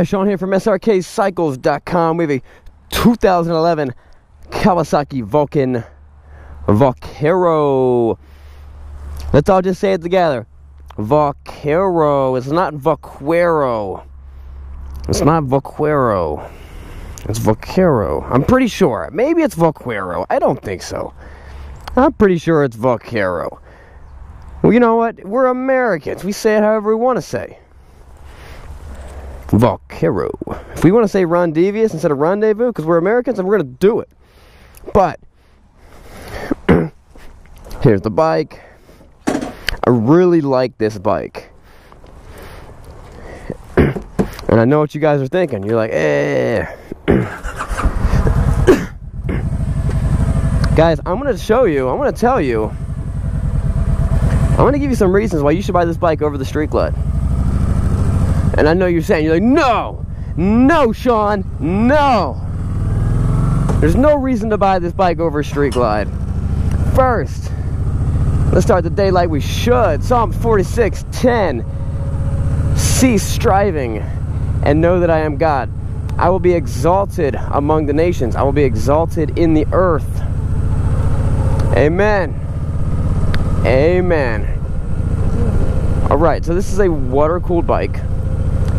Sean here from Srkcycles.com. We have a 2011 Kawasaki Vulcan Vaquero. Let's all just say it together. Vaquero. It's not Vaquero. It's not Vaquero. It's Vaquero. I'm pretty sure. Maybe it's Vaquero. I don't think so. I'm pretty sure it's Vaquero. Well, you know what? We're Americans. We say it however we want to say. Vaquero. If we want to say rendezvous instead of rendezvous, because we're Americans and we're going to do it. But here's the bike. I really like this bike. And I know what you guys are thinking. You're like, Guys, I'm going to show you, I'm going to tell you, I'm going to give you some reasons why you should buy this bike over the Street Glide. And I know you're saying, you're like, no, Sean, no. There's no reason to buy this bike over a Street Glide. First, let's start the day like we should. Psalm 46:10. Cease striving and know that I am God. I will be exalted among the nations. I will be exalted in the earth. Amen. Amen. Alright, so this is a water-cooled bike.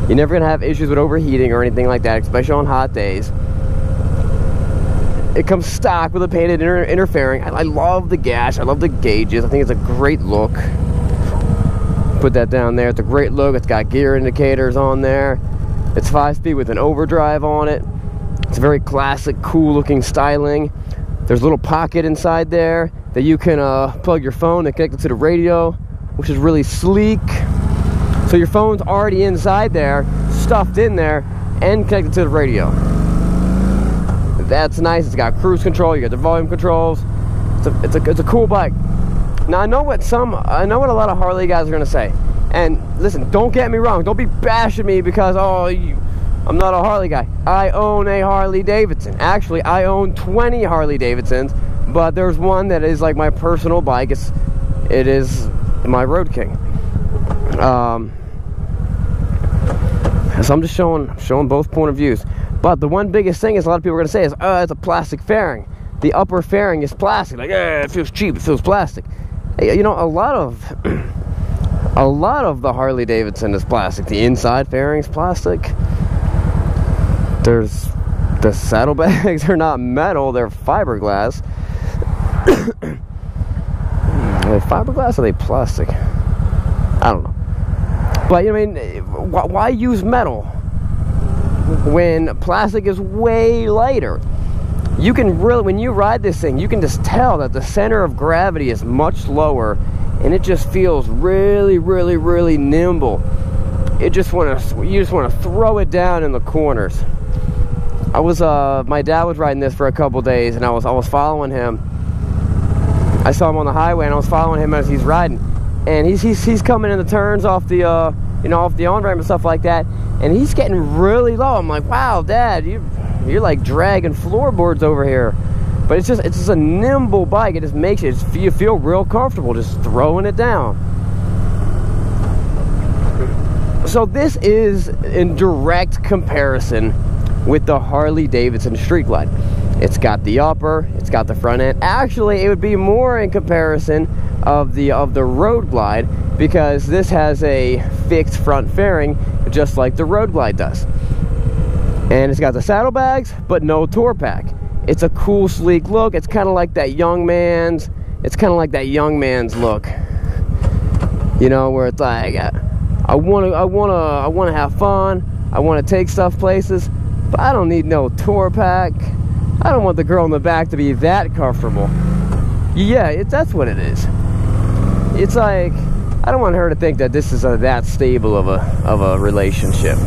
You're never going to have issues with overheating or anything like that, especially on hot days. It comes stock with a painted inner fairing. I love the gash. I love the gauges. I think it's a great look. Put that down there. It's a great look. It's got gear indicators on there. It's 5-speed with an overdrive on it. It's very classic, cool-looking styling. There's a little pocket inside there that you can plug your phone and connect it to the radio, which is really sleek. So your phone's already inside there, stuffed in there, and connected to the radio. That's nice. It's got cruise control. You got the volume controls. It's a cool bike. Now I know what a lot of Harley guys are gonna say. And listen, don't get me wrong. Don't be bashing me because I'm not a Harley guy. I own a Harley Davidson. Actually, I own 20 Harley Davidsons, but there's one that is like my personal bike. It is my Road King. So I'm just showing both point of views. But the one biggest thing is a lot of people are going to say is, oh, it's a plastic fairing. The upper fairing is plastic. Like, it feels cheap. It feels plastic. Hey, you know, a lot of the Harley Davidson is plastic. The inside fairing is plastic. There's the saddlebags are not metal. They're fiberglass. Are they fiberglass or are they plastic? I don't know. But, you know, I mean, why use metal when plastic is way lighter? You can really, when you ride this thing, you can just tell that the center of gravity is much lower, and it just feels really, really, really nimble. You just want to throw it down in the corners. My dad was riding this for a couple days, and I was following him. I saw him on the highway, and I was following him as he's riding. And he's coming in the turns off the off the on-ramp and stuff like that, and he's getting really low. I'm like, wow, Dad, you're like dragging floorboards over here. But it's just a nimble bike. It just makes you feel real comfortable just throwing it down. So this is in direct comparison with the Harley Davidson Street Glide. It's got the upper, it's got the front end. Actually, it would be more in comparison of the Road Glide, because this has a fixed front fairing just like the Road Glide does. And it's got the saddlebags, but no tour pack. It's a cool, sleek look. It's kind of like that young man's look. You know, where it's like, I want to have fun. I want to take stuff places, but I don't need no tour pack. I don't want the girl in the back to be that comfortable. Yeah, that's what it is. It's like, I don't want her to think that this is that stable of a relationship.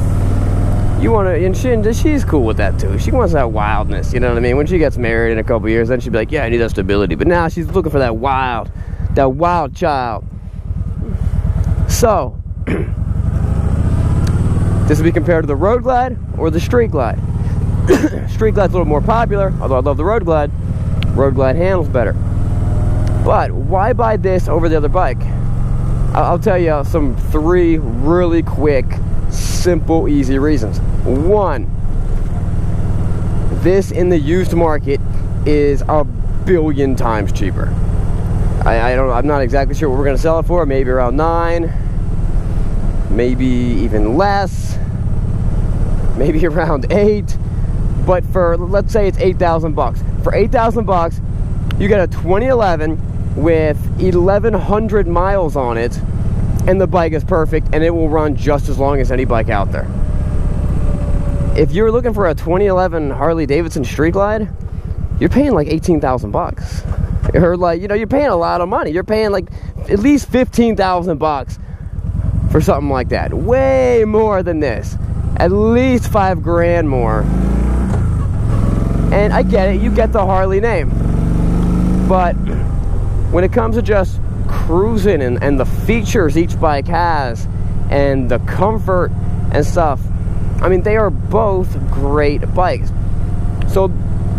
You want to, and she's cool with that too. She wants that wildness, you know what I mean? When she gets married in a couple years, then she'll be like, yeah, I need that stability. But now she's looking for that wild child. So, this will be compared to the Road Glide or the Street Glide. Street Glide's a little more popular, although I love the Road Glide. Road Glide handles better. But why buy this over the other bike? I'll tell you some 3 really quick, simple, easy reasons. One, this in the used market is a billion times cheaper. I'm not exactly sure what we're gonna sell it for. Maybe around 9, maybe even less, maybe around 8. But for, let's say it's 8,000 bucks. For 8,000 bucks, you get a 2011 with 1,100 miles on it, and the bike is perfect, and it will run just as long as any bike out there. If you're looking for a 2011 Harley Davidson Street Glide, you're paying like 18,000 bucks. Or like, you know, you're paying a lot of money. You're paying like at least 15,000 bucks for something like that. Way more than this. At least 5 grand more. And I get it, you get the Harley name. But when it comes to just cruising and the features each bike has and the comfort and stuff, I mean, they are both great bikes. So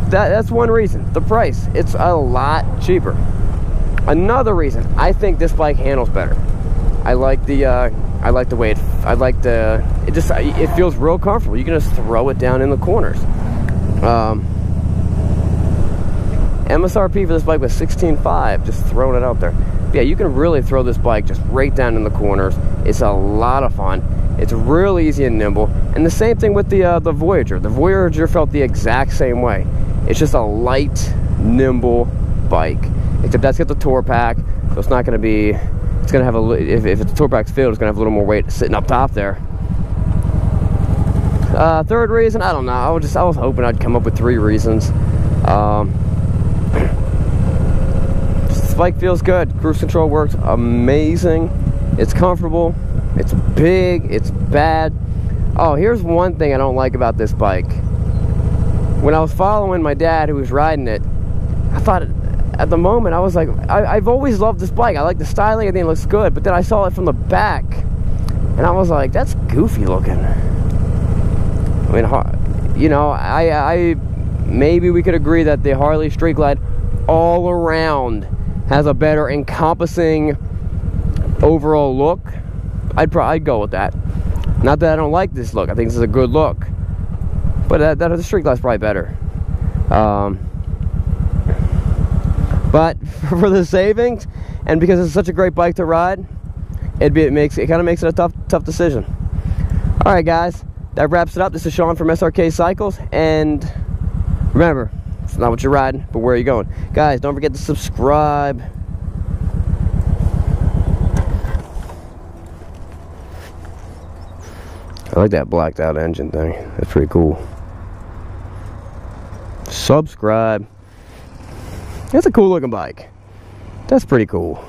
that's one reason. The price, it's a lot cheaper. Another reason, I think this bike handles better. I like the way it feels real comfortable. You can just throw it down in the corners. MSRP for this bike was $16,500, just throwing it out there. But yeah, you can really throw this bike just right down in the corners. It's a lot of fun. It's real easy and nimble. And the same thing with the Voyager. The Voyager felt the exact same way. It's just a light, nimble bike. Except that's got the tour pack, so it's not going to be. It's going to have a. If the tour pack's filled, it's going to have a little more weight sitting up top there. Third reason, I don't know. I was hoping I'd come up with 3 reasons. This bike feels good. Cruise control works amazing. It's comfortable. It's big. It's bad. Oh, here's one thing I don't like about this bike. When I was following my dad who was riding it, I thought at the moment, I was like, I've always loved this bike. I like the styling. I think it looks good. But then I saw it from the back, and I was like, that's goofy looking. I mean, you know, I maybe we could agree that the Harley Street Glide all around has a better encompassing overall look. I'd go with that. Not that I don't like this look. I think this is a good look. But the Street Glide's probably better. But for the savings, and because it's such a great bike to ride, it kind of makes it a tough decision. All right, guys, that wraps it up. This is Sean from Srkcycles, and remember, it's not what you're riding, but where are you going? Guys, don't forget to subscribe. I like that blacked out engine thing. That's pretty cool. Subscribe. That's a cool looking bike. That's pretty cool.